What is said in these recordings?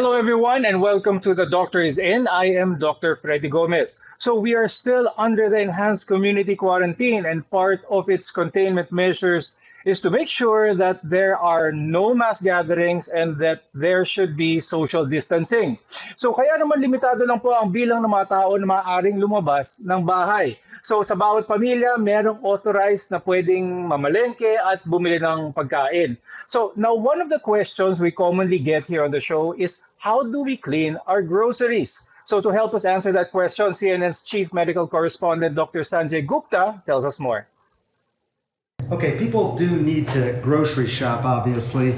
Hello, everyone, and welcome to The Doctor is In. I am Dr. Freddie Gomez. So, we are still under the enhanced community quarantine, and part of its containment measures is to make sure that there are no mass gatherings and that there should be social distancing. So, kaya naman limitado lang po ang bilang ng mga tao na maaaring lumabas ng bahay. So, sa bawat pamilya, merong authorized na pwedeng mamalengke at bumili ng pagkain. So now one of the questions we commonly get here on the show is how do we clean our groceries? So to help us answer that question, CNN's chief medical correspondent, Dr. Sanjay Gupta, tells us more. Okay, people do need to grocery shop, obviously.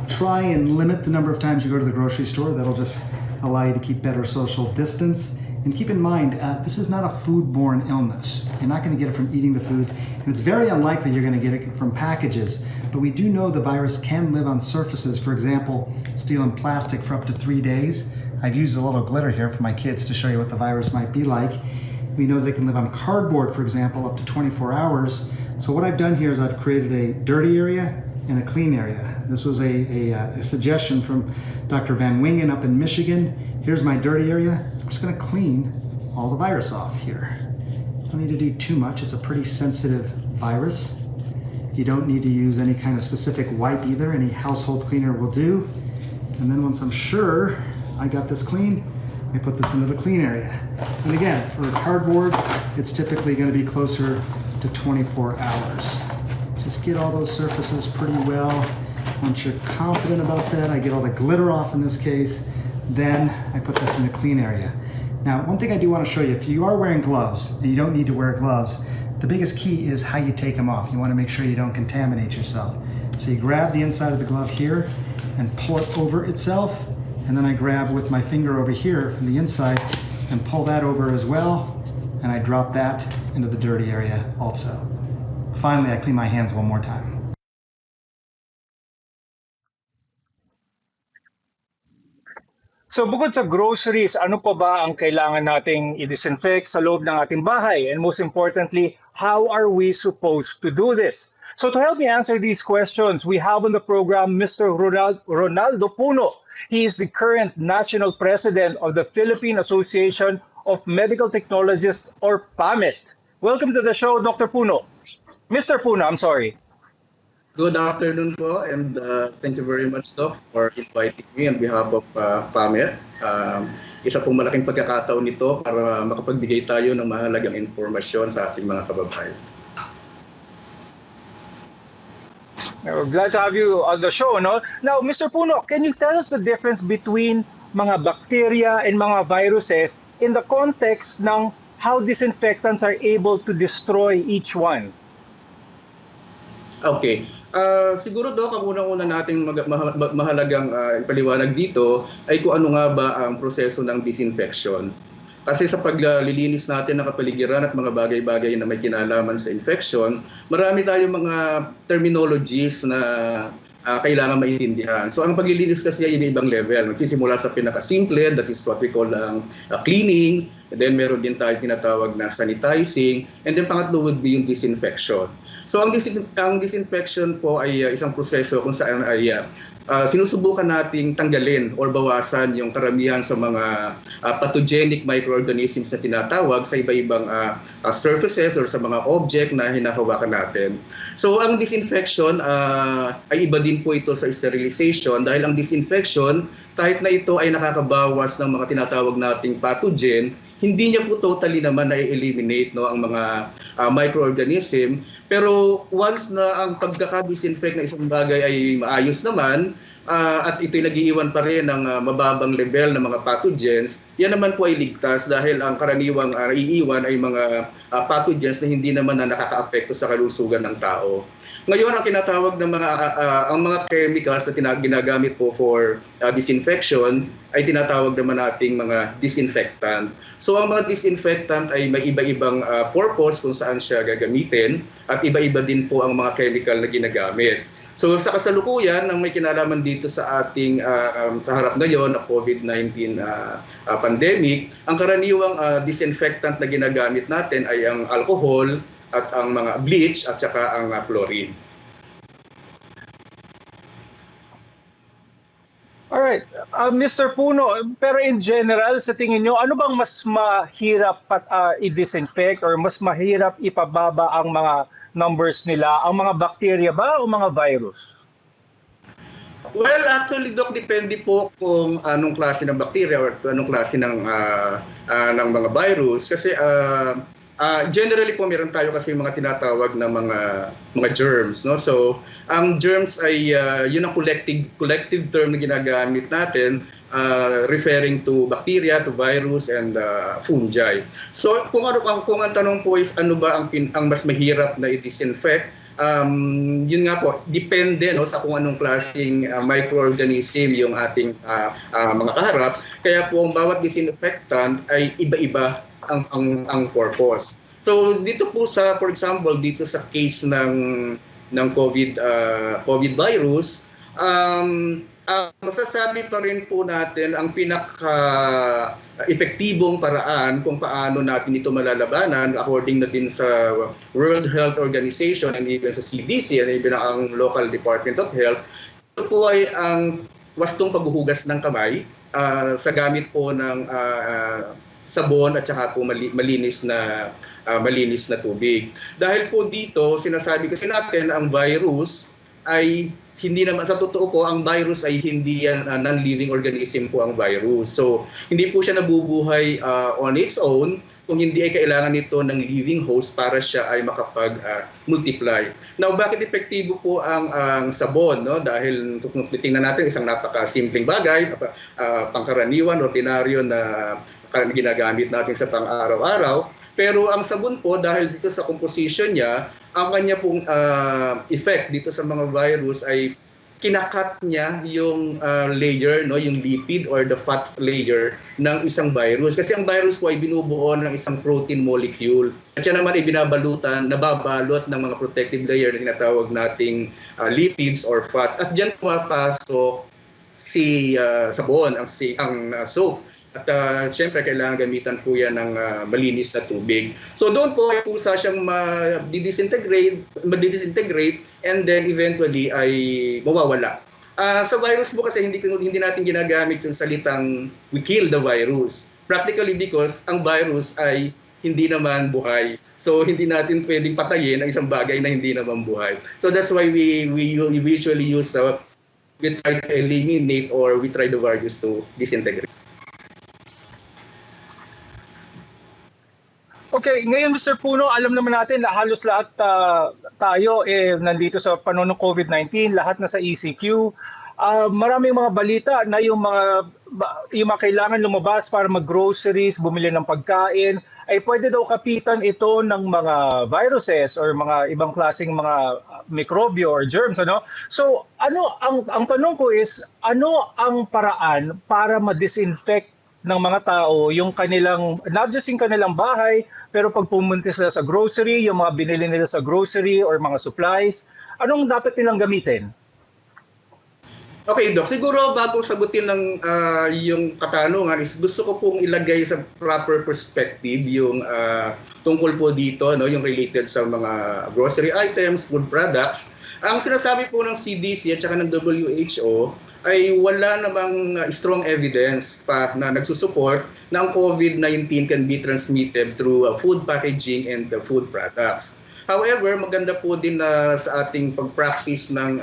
Try and limit the number of times you go to the grocery store. That'll just allow you to keep better social distance. And keep in mind, this is not a foodborne illness. You're not going to get it from eating the food, and it's very unlikely you're going to get it from packages. But we do know the virus can live on surfaces, for example, steel and plastic for up to 3 days. I've used a little glitter here for my kids to show you what the virus might be like. We know they can live on cardboard, for example, up to 24 hours. So what I've done here is I've created a dirty area and a clean area. This was a suggestion from Dr. Van Wingen up in Michigan. Here's my dirty area. I'm just going to clean all the virus off here. Don't need to do too much. It's a pretty sensitive virus. You don't need to use any kind of specific wipe either. Any household cleaner will do. And then once I'm sure I got this clean, I put this into the clean area. And again, for cardboard, it's typically going to be closer to 24 hours. Just get all those surfaces pretty well. Once you're confident about that, I get all the glitter off in this case. Then I put this in the clean area. Now, one thing I do want to show you, if you are wearing gloves, and you don't need to wear gloves, the biggest key is how you take them off. You want to make sure you don't contaminate yourself. So you grab the inside of the glove here and pull it over itself. And then I grab with my finger over here from the inside and pull that over as well. And I drop that into the dirty area also. Finally, I clean my hands one more time. So bukod sa groceries, ano pa ba ang kailangan nating i-disinfect sa loob ng ating bahay? And most importantly, how are we supposed to do this? So to help me answer these questions, we have on the program Mr. Ronaldo Puno. He is the current national president of the Philippine Association of Medical Technologists, or PAMET. Welcome to the show, Dr. Puno. Mr. Puno, I'm sorry. Good afternoon po, and thank you very much, Doc, for inviting me on behalf of PAMET. Isa pong malaking pagkakataon nito para makapagbigay tayo ng mahalagang informasyon sa ating mga kababayan. We're glad to have you on the show. No? Now, Mr. Puno, can you tell us the difference between mga bacteria and mga viruses in the context ng how disinfectants are able to destroy each one? Okay. Siguro, Doc, ang unang-una nating mahalagang ipaliwanag dito ay kung ano nga ba ang proseso ng disinfection. Kasi sa paglilinis natin ng kapaligiran at mga bagay-bagay na may kinalaman sa infection, marami tayong mga terminologies na kailangan maintindihan. So ang paglilinis kasi ay ibang level. Magsisimula sa pinakasimple, that is what we call cleaning. And then meron din tayo tinatawag na sanitizing. And then pangatlo would be yung disinfection. So ang disinfection po ay isang proseso kung saan ay sinusubukan nating tanggalin or bawasan yung karamihan sa mga pathogenic microorganisms na tinatawag sa iba-ibang surfaces or sa mga object na hinahawakan natin. So ang disinfection ay iba din po ito sa sterilization dahil ang disinfection, kahit na ito ay nakakabawas ng mga tinatawag nating pathogen, hindi niya po totally naman na-eliminate ang mga microorganism. Pero once na ang pagkaka-disinfect ng isang bagay ay maayos naman, at ito'y nag-iiwan pa rin ng mababang level ng mga pathogens, yan naman po ay ligtas dahil ang karaniwang naiiwan ay mga pathogens na hindi naman na nakaka-apekto sa kalusugan ng tao. Ngayon, ang kinatawag ng mga chemicals na ginagamit po for disinfection ay tinatawag naman nating mga disinfectant. So ang mga disinfectant ay may iba-ibang purpose kung saan siya gagamitin at iba-iba din po ang mga chemical na ginagamit. So sa kasalukuyan, ang may kinalaman dito sa ating kaharap ngayon na COVID-19 pandemic, ang karaniwang disinfectant na ginagamit natin ay ang alcohol, at ang mga bleach at saka ang chlorine. Alright, Alright, Mr. Puno, pero in general, sa tingin nyo, ano bang mas mahirap i-disinfect or mas mahirap ipababa ang mga numbers nila? Ang mga bacteria ba o mga virus? Well, actually, Doc, depende po kung anong klase ng bacteria or anong klase ng mga virus. Kasi generally po meron tayo kasi mga tinatawag na mga germs, no? So, ang germs ay yun ang collective term na ginagamit natin referring to bacteria, to virus and fungi. So, kung ang tanong po is ano ba ang mas mahirap na i-disinfect? Yun nga po, depende no sa kung anong klaseng microorganism yung ating mga kaharap. Kaya po ang bawat disinfectant ay iba-iba ang purpose. So dito po for example, dito sa case ng COVID virus, masasabi pa rin po natin ang pinaka-epektibong paraan kung paano natin ito malalabanan according na din sa World Health Organization and even sa CDC and even ang local Department of Health. Ito po ay ang wastong paghuhugas ng kamay sa gamit po ng sabon at saka po malinis na tubig. Dahil po dito, sinasabi kasi natin ang virus ay hindi naman, sa totoo po, ang virus ay hindi yan non-living organism po ang virus. So, hindi po siya nabubuhay on its own kung hindi ay kailangan nito ng living host para siya ay makapag-multiply. Now, bakit epektibo po ang sabon? No? Dahil tingnan natin isang napaka-simpleng bagay, pangkaraniwan, ordinaryo na ginagamit natin sa pang-araw-araw. Pero ang sabon po, dahil dito sa composition niya, ang kanya pong effect dito sa mga virus ay kinakat niya yung layer, no, yung lipid or the fat layer ng isang virus. Kasi ang virus po ay binubuo ng isang protein molecule. At siya naman ay nababalot ng mga protective layer na tinatawag nating lipids or fats. At diyan pumapasok si sabon, ang soap. At siyempre, kailangan gamitan po yan ng malinis na tubig. So doon po ay pusa siyang madidisintegrate and then eventually ay mawawala. Sa virus po kasi hindi natin ginagamit yung salitang we kill the virus. Practically because ang virus ay hindi naman buhay. So hindi natin pwedeng patayin ang isang bagay na hindi naman buhay. So that's why we usually use we try to eliminate or we try the virus to disintegrate. Okay, ngayon Mr. Puno, alam naman natin na halos lahat tayo nandito sa panahon ng COVID-19, lahat na sa ECQ. Maraming mga balita na yung mga kailangan lumabas para mag-groceries, bumili ng pagkain, ay pwede daw kapitan ito ng mga viruses or mga ibang klaseng mga mikrobyo or germs. Ano? So, ang tanong ko is, ano ang paraan para ma-disinfect ng mga tao yung kanilang, not just yung kanilang bahay, pero pag pumunta sila sa grocery, yung mga binili nila sa grocery or mga supplies, anong dapat nilang gamitin? Okay, Doc. Siguro bago sagutin ng yung katanungan is gusto ko pong ilagay sa proper perspective yung tungkol po dito, no, yung related sa mga grocery items, food products. Ang sinasabi po ng CDC at saka ng WHO ay wala namang strong evidence pa na nagsusupport na ang COVID-19 can be transmitted through food packaging and food products. However, maganda po din na sa ating pag-practice ng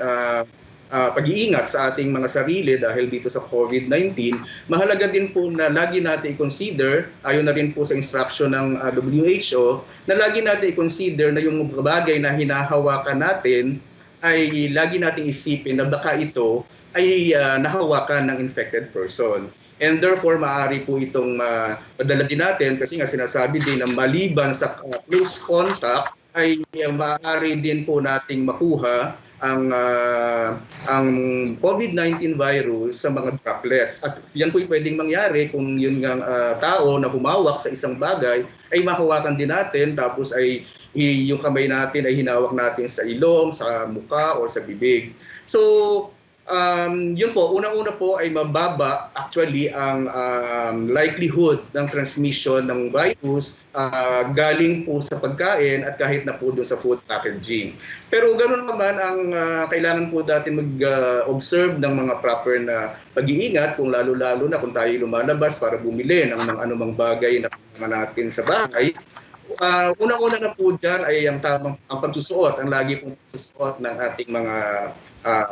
pag-iingat sa ating mga sarili dahil dito sa COVID-19, mahalaga din po na lagi natin i-consider, ayon na rin po sa instruction ng WHO, na lagi natin i-consider na yung bagay na hinahawakan natin ay lagi nating isipin na baka ito ay nahawakan ng infected person. And therefore, maaari po itong madala din natin kasi nga sinasabi din na maliban sa close contact ay maaari din po nating makuha ang COVID-19 virus sa mga droplets. At yan po pwedeng mangyari kung yun ng tao na humawak sa isang bagay ay mahawakan din natin tapos ay yung kamay natin ay hinawak natin sa ilong, sa muka o sa bibig. So, Yun po, unang-una po ay mababa actually ang likelihood ng transmission ng virus galing po sa pagkain at kahit na po doon sa food packaging. Pero ganoon naman ang kailangan po natin mag-observe ng mga proper na pag-iingat kung lalo-lalo na kung tayo lumalabas para bumili ng mga anumang bagay na natin sa bahay. Unang-una na po dyan ay ang tamang pagsusuot, ang lagi pong pagsusuot ng ating mga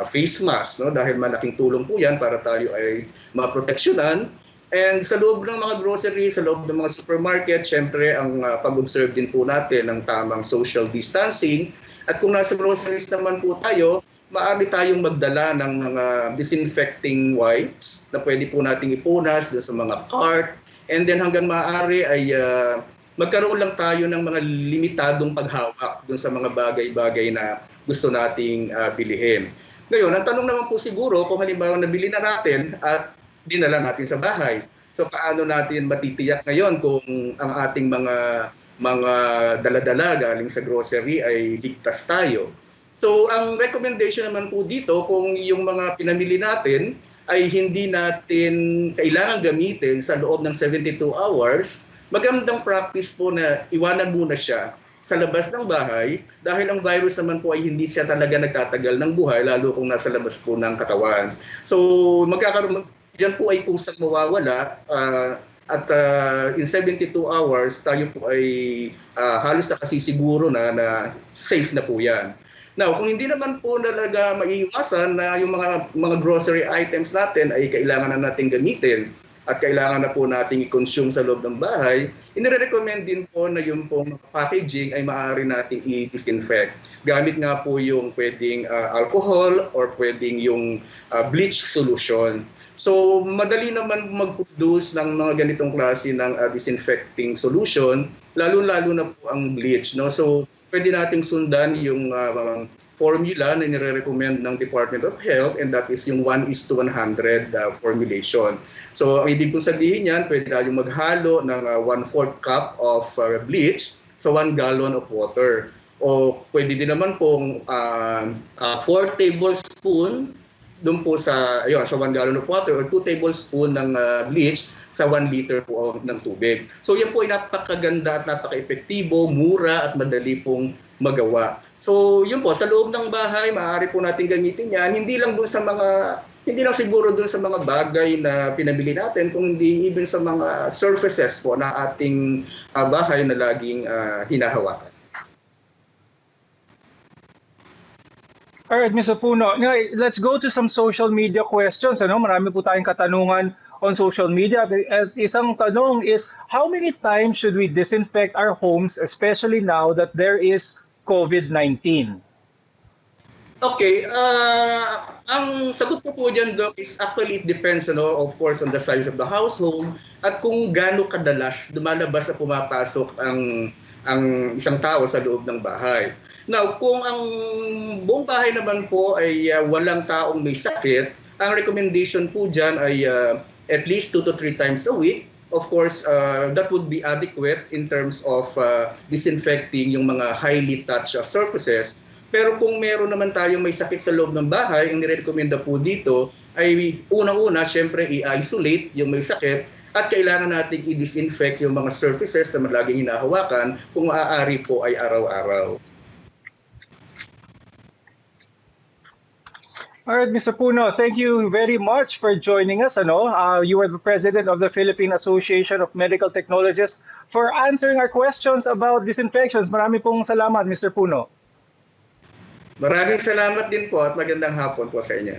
face mask, no? Dahil malaking tulong po yan para tayo ay maproteksyonan. And sa loob ng mga grocery, sa loob ng mga supermarket, syempre ang pag-observe din po natin ng tamang social distancing. At kung nasa groceries naman po tayo, maaari tayong magdala ng mga disinfecting wipes na pwede po nating ipunas doon sa mga cart. And then hanggang maaari ay magkaroon lang tayo ng mga limitadong paghawak dun sa mga bagay-bagay na gusto nating bilihin. Ngayon, ang tanong naman po siguro kung halimbawa nabili na natin at dinala natin sa bahay. So paano natin matitiyak ngayon kung ang ating mga dala-dala galing sa grocery ay ligtas tayo? So ang recommendation naman po dito kung yung mga pinamili natin ay hindi natin kailangan gamitin sa loob ng 72 hours, magandang practice po na iwanan muna siya sa labas ng bahay dahil ang virus naman po ay hindi siya talaga nagtatagal ng buhay lalo kung nasa labas po ng katawan. So magkakaroon diyan po ay kusang mawawala at in 72 hours tayo po ay halos nakasisiguro na safe na po yan. Now, kung hindi naman po talaga maiiwasan na yung mga grocery items natin ay kailangan na natin gamitin at kailangan na po nating i-consume sa loob ng bahay, inire-recommend din po na yung pong packaging ay maaari nating i-disinfect. Gamit nga po yung pwedeng alcohol or pwedeng yung bleach solution. So, madali naman mag-produce ng mga ganitong klase ng disinfecting solution, lalo-lalo na po ang bleach. No? So, pwede nating sundan yung formula na nire-recommend ng Department of Health, and that is yung 1:100 formulation. So ang ibig kong sabihin yan, pwede tayong maghalo ng 1/4 cup of bleach sa 1 gallon of water. O pwede din naman pong 4 tablespoon doon po sa 1 gallon of water or 2 tablespoon ng bleach sa 1 liter po ng tubig. So yan po ay napakaganda at napaka-epektibo, mura at madali pong magawa. So yun po, sa loob ng bahay, maaari po natin gamitin yan, hindi lang siguro dun sa mga bagay na pinabili natin, kundi even sa mga surfaces po na ating bahay na laging hinahawakan. All right, Mr. Puno. Now, let's go to some social media questions. Marami po tayong katanungan on social media. At isang tanong is, how many times should we disinfect our homes, especially now that there is COVID-19? Okay, ang sagot ko po dyan, Doc, is actually it depends, of course, on the size of the household at kung gaano kadalas lumalabas at pumapasok ang isang tao sa loob ng bahay. Now, kung ang buong bahay naman po ay walang taong may sakit, ang recommendation po dyan ay at least 2 to 3 times a week. Of course, that would be adequate in terms of disinfecting yung mga highly touched surfaces. Pero kung meron naman tayong may sakit sa loob ng bahay, ang nirekomenda po dito ay unang-una, syempre i-isolate yung may sakit at kailangan natin i-disinfect yung mga surfaces na laging hinahawakan kung maaari po ay araw-araw. All right, Mr. Puno, thank you very much for joining us. You are the president of the Philippine Association of Medical Technologists for answering our questions about disinfections. Marami pong salamat, Mr. Puno. Maraming salamat din po at magandang hapon po sa inyo.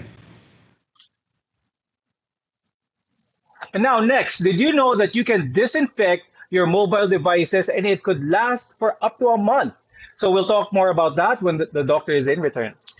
And now next, did you know that you can disinfect your mobile devices and it could last for up to a month? So we'll talk more about that when the doctor is in returns.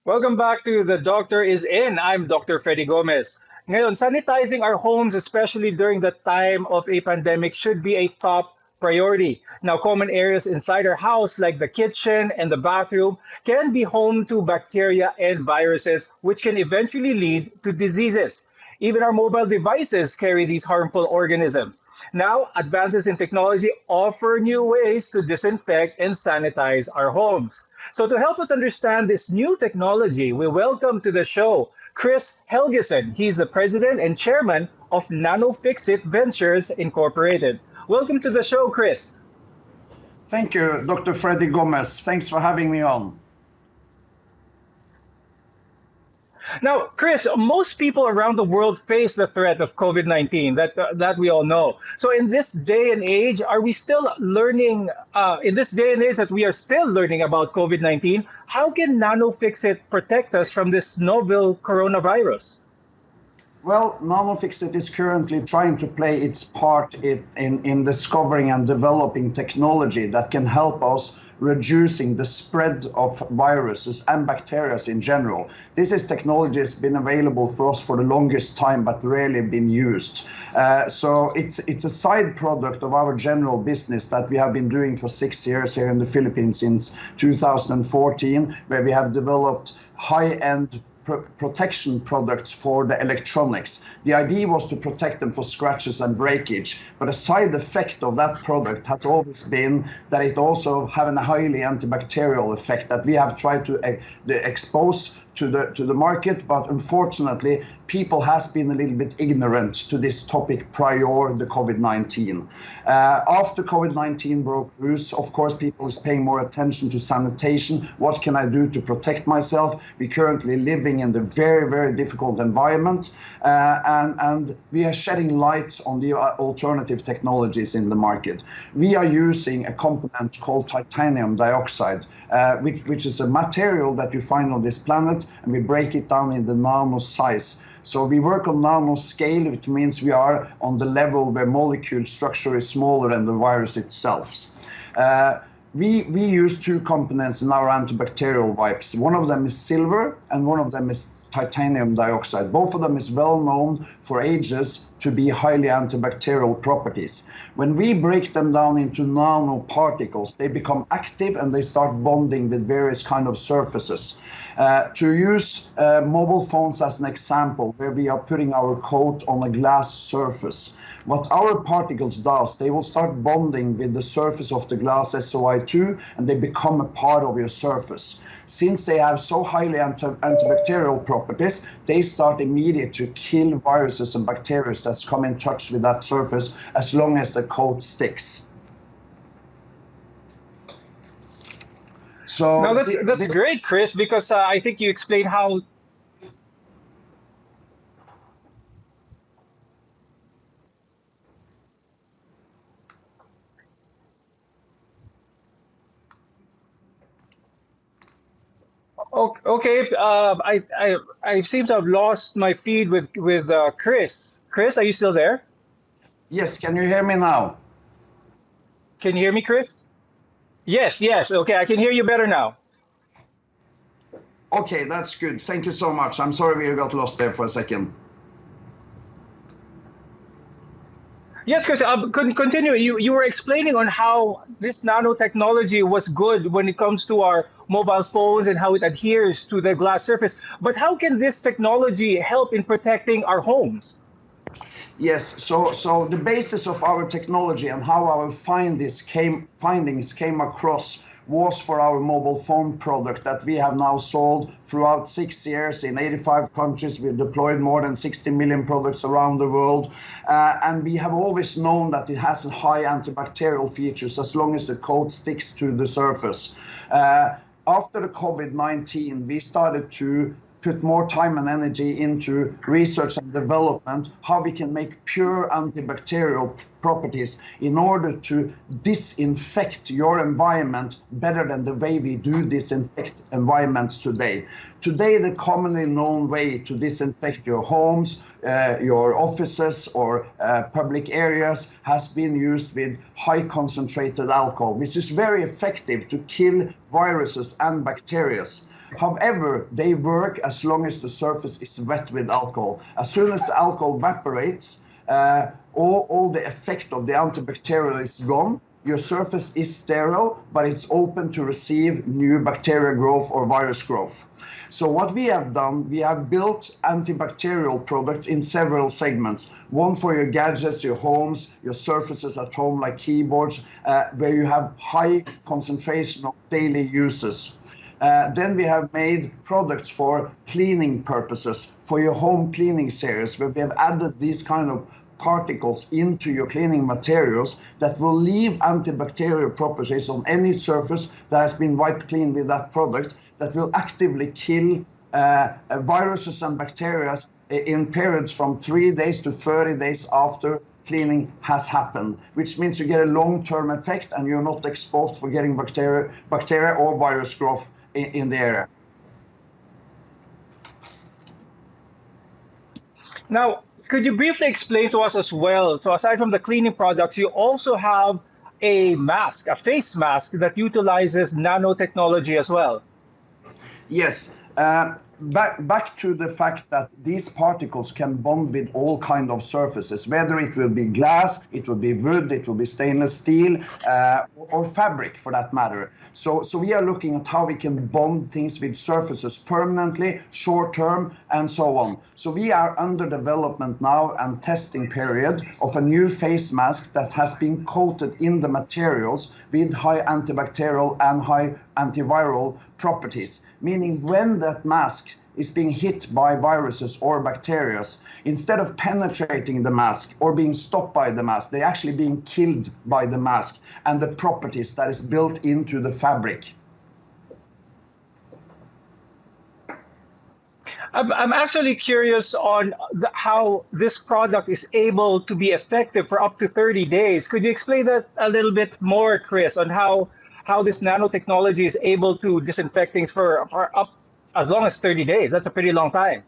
Welcome back to The Doctor is In. I'm Dr. Freddie Gomez. Ngayon, sanitizing our homes, especially during the time of a pandemic, should be a top priority. Now, common areas inside our house, like the kitchen and the bathroom, can be home to bacteria and viruses, which can eventually lead to diseases. Even our mobile devices carry these harmful organisms. Now, advances in technology offer new ways to disinfect and sanitize our homes. So to help us understand this new technology, we welcome to the show Kris Helgesen. He's the president and chairman of Nanofixit Ventures Incorporated. Welcome to the show, Kris. Thank you, Dr. Freddie Gomez. Thanks for having me on. Now, Kris, most people around the world face the threat of COVID-19 that we all know. So in this day and age, are we still learning, in this day and age that we are still learning about COVID-19, how can Nanofixit protect us from this novel coronavirus? Well, Nanofixit is currently trying to play its part in discovering and developing technology that can help us reducing the spread of viruses and bacteria in general. This is technology that's been available for us for the longest time, but rarely been used. So it's a side product of our general business that we have been doing for 6 years here in the Philippines since 2014, where we have developed high-end protection products for the electronics. The idea was to protect them for scratches and breakage, but a side effect of that product has always been that it also have a highly antibacterial effect that we have tried to expose to the market, but unfortunately people has been a little bit ignorant to this topic prior the COVID-19. After COVID-19 broke loose, of course, people is paying more attention to sanitation. What can I do to protect myself? We're currently living in the very, very difficult environment, and we are shedding light on the alternative technologies in the market. We are using a component called titanium dioxide, which is a material that you find on this planet, and we break it down in the nano size. So we work on nano scale, which means we are on the level where molecule structure is smaller than the virus itself. We use two components in our antibacterial wipes. One of them is silver and one of them is titanium dioxide. Both of them is well known for ages to be highly antibacterial properties. When we break them down into nanoparticles, they become active and they start bonding with various kind of surfaces. To use mobile phones as an example, where we are putting our coat on a glass surface, what our particles does, they will start bonding with the surface of the glass SOI2 and they become a part of your surface. Since they have so highly antibacterial properties, they start immediately to kill viruses and bacteria that come in touch with that surface as long as the coat sticks. So now that's great, Kris, because I think you explained how. Okay, I seem to have lost my feed with Kris. Kris, are you still there? Yes, can you hear me now? Can you hear me, Kris? Yes. Okay, I can hear you better now. Okay, that's good. Thank you so much. I'm sorry we got lost there for a second. Yes, Kris, continue. You were explaining on how this nanotechnology was good when it comes to our mobile phones and how it adheres to the glass surface. But how can this technology help in protecting our homes? Yes, so the basis of our technology and how our findings came across was for our mobile phone product that we have now sold throughout 6 years in 85 countries. We've deployed more than 60 million products around the world. And we have always known that it has high antibacterial features as long as the coat sticks to the surface. After the COVID-19, we started to put more time and energy into research and development, how we can make pure antibacterial properties in order to disinfect your environment better than the way we do disinfect environments today. Today, the commonly known way to disinfect your homes, your offices or public areas has been used with high concentrated alcohol, which is very effective to kill viruses and bacteria. However, they work as long as the surface is wet with alcohol. As soon as the alcohol evaporates, all the effect of the antibacterial is gone, your surface is sterile, but it's open to receive new bacteria growth or virus growth. So what we have done, we have built antibacterial products in several segments. One for your gadgets, your homes, your surfaces at home like keyboards, where you have high concentration of daily uses. Then we have made products for cleaning purposes, for your home cleaning series, where we have added these kind of particles into your cleaning materials that will leave antibacterial properties on any surface that has been wiped clean with that product, that will actively kill viruses and bacteria in periods from 3 days to 30 days after cleaning has happened, which means you get a long-term effect and you're not exposed for getting bacteria or virus growth in the area. Now, could you briefly explain to us as well? So aside from the cleaning products, you also have a mask, a face mask that utilizes nanotechnology as well. Yes. Back to the fact that these particles can bond with all kind of surfaces, whether it will be glass, it will be wood, it will be stainless steel, or fabric for that matter. So we are looking at how we can bond things with surfaces permanently, short term, and so on. So we are under development now and testing period of a new face mask that has been coated in the materials with high antibacterial and high antiviral properties, meaning when that mask is being hit by viruses or bacteria, instead of penetrating the mask or being stopped by the mask, they're actually being killed by the mask and the properties that is built into the fabric. I'm actually curious on how this product is able to be effective for up to 30 days. Could you explain that a little bit more, Kris, on how this nanotechnology is able to disinfect things for up as long as 30 days? That's a pretty long time.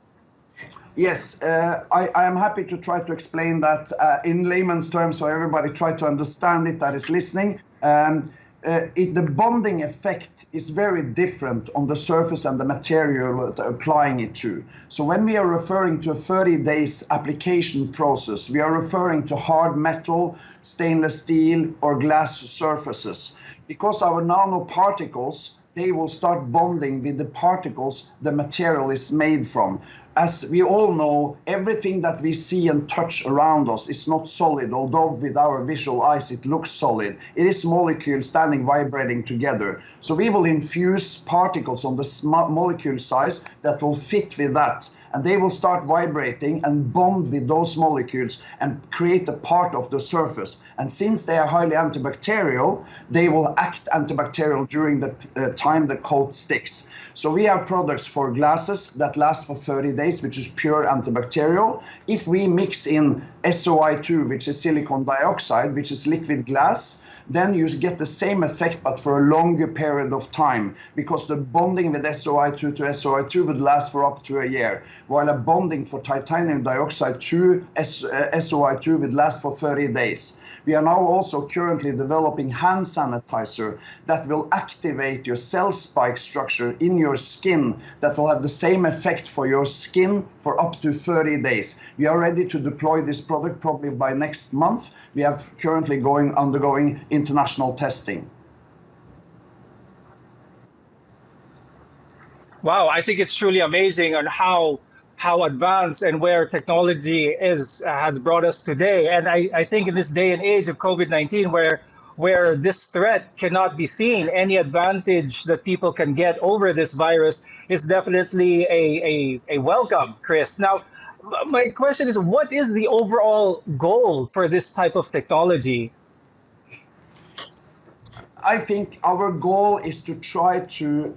Yes, I am happy to try to explain that in layman's terms so everybody try to understand it that is listening. The bonding effect is very different on the surface and the material applying it to. So when we are referring to a 30 days application process, we are referring to hard metal, stainless steel, or glass surfaces. Because our nanoparticles, they will start bonding with the particles the material is made from. As we all know, everything that we see and touch around us is not solid, although with our visual eyes it looks solid. It is molecules standing vibrating together. So we will infuse particles on the molecule size that will fit with that. And they will start vibrating and bond with those molecules and create a part of the surface. And since they are highly antibacterial, they will act antibacterial during the time the coat sticks. So we have products for glasses that last for 30 days, which is pure antibacterial. If we mix in SOI2, which is silicon dioxide, which is liquid glass, then you get the same effect, but for a longer period of time, because the bonding with SOI2 to SOI2 would last for up to a year, while a bonding for titanium dioxide to SOI2 would last for 30 days. We are now also currently developing hand sanitizer that will activate your cell spike structure in your skin that will have the same effect for your skin for up to 30 days. We are ready to deploy this product probably by next month. We have currently undergoing international testing. Wow, I think it's truly amazing on how advanced and where technology has brought us today. And I think in this day and age of COVID-19, where this threat cannot be seen, any advantage that people can get over this virus is definitely a welcome, Kris. Now, my question is, what is the overall goal for this type of technology? I think our goal is to try to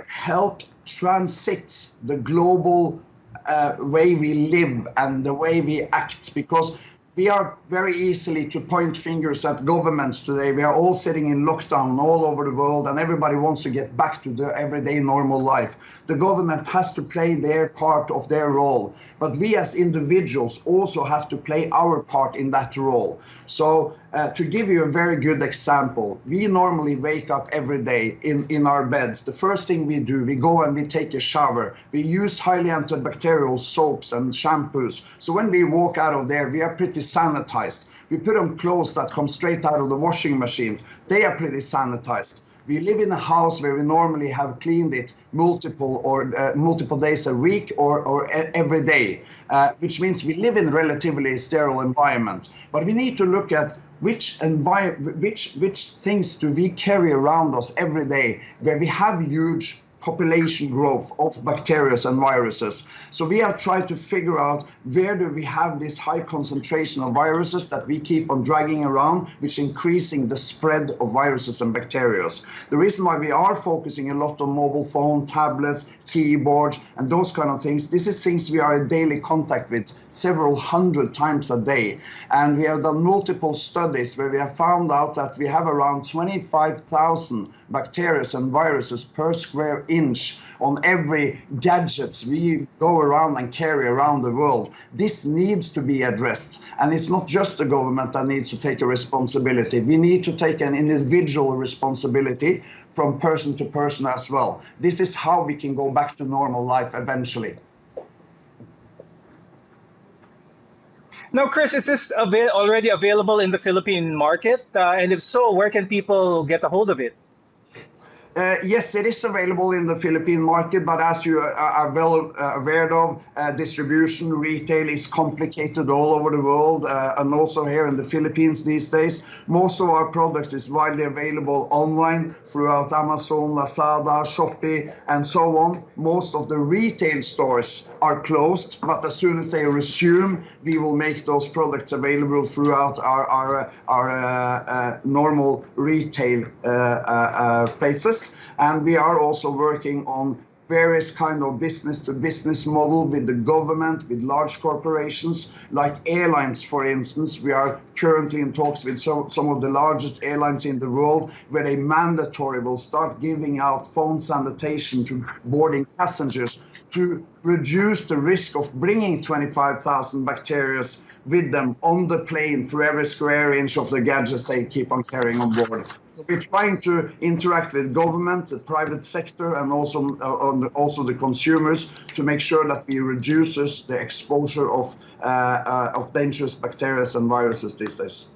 help transit the global way we live and the way we act, because we are very easily to point fingers at governments today. We are all sitting in lockdown all over the world and everybody wants to get back to their everyday normal life. The government has to play their part of their role, but we as individuals also have to play our part in that role. So to give you a very good example, we normally wake up every day in our beds. The first thing we do, we go and we take a shower. We use highly antibacterial soaps and shampoos. So when we walk out of there, we are pretty sanitized. We put on clothes that come straight out of the washing machines. They are pretty sanitized. We live in a house where we normally have cleaned it multiple days a week or every day, which means we live in a relatively sterile environment. But we need to look at which things do we carry around us every day where we have huge population growth of bacteria and viruses. So we have tried to figure out where do we have this high concentration of viruses that we keep on dragging around, which increasing the spread of viruses and bacteria. The reason why we are focusing a lot on mobile phone, tablets, keyboards, and those kind of things, this is things we are in daily contact with several hundred times a day. And we have done multiple studies where we have found out that we have around 25,000 bacteria and viruses per square inch on every gadgets we go around and carry around the world. This needs to be addressed. And it's not just the government that needs to take a responsibility. We need to take an individual responsibility from person to person as well. This is how we can go back to normal life eventually. Now, Kris, is this already available in the Philippine market? And if so, where can people get a hold of it? Yes, it is available in the Philippine market, but as you are well aware of, distribution, retail is complicated all over the world, and also here in the Philippines these days. Most of our product is widely available online throughout Amazon, Lazada, Shopee, and so on. Most of the retail stores are closed, but as soon as they resume, we will make those products available throughout our normal retail places. And we are also working on various kind of business-to-business model with the government, with large corporations, like airlines, for instance. We are currently in talks with some of the largest airlines in the world, where they mandatory will start giving out phone sanitation to boarding passengers to reduce the risk of bringing 25,000 bacteria with them on the plane through every square inch of the gadgets they keep on carrying on board. So we're trying to interact with government, the private sector, and also the consumers to make sure that we reduces the exposure of dangerous bacteria and viruses these days.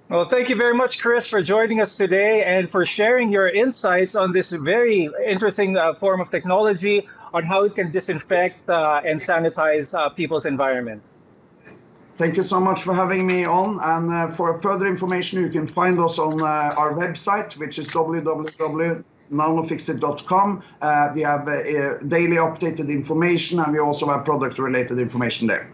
Well, thank you very much, Kris, for joining us today and for sharing your insights on this very interesting form of technology on how it can disinfect and sanitize people's environments. Thank you so much for having me on. And for further information, you can find us on our website, which is www.nanofixit.com. We have daily updated information, and we also have product-related information there.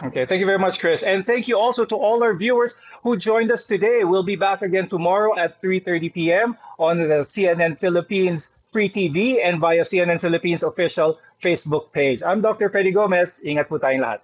Okay, thank you very much, Kris. And thank you also to all our viewers who joined us today. We'll be back again tomorrow at 3:30 p.m. on the CNN Philippines Free TV and via CNN Philippines official Facebook page. I'm Dr. Freddie Gomez. Ingat po tayong lahat.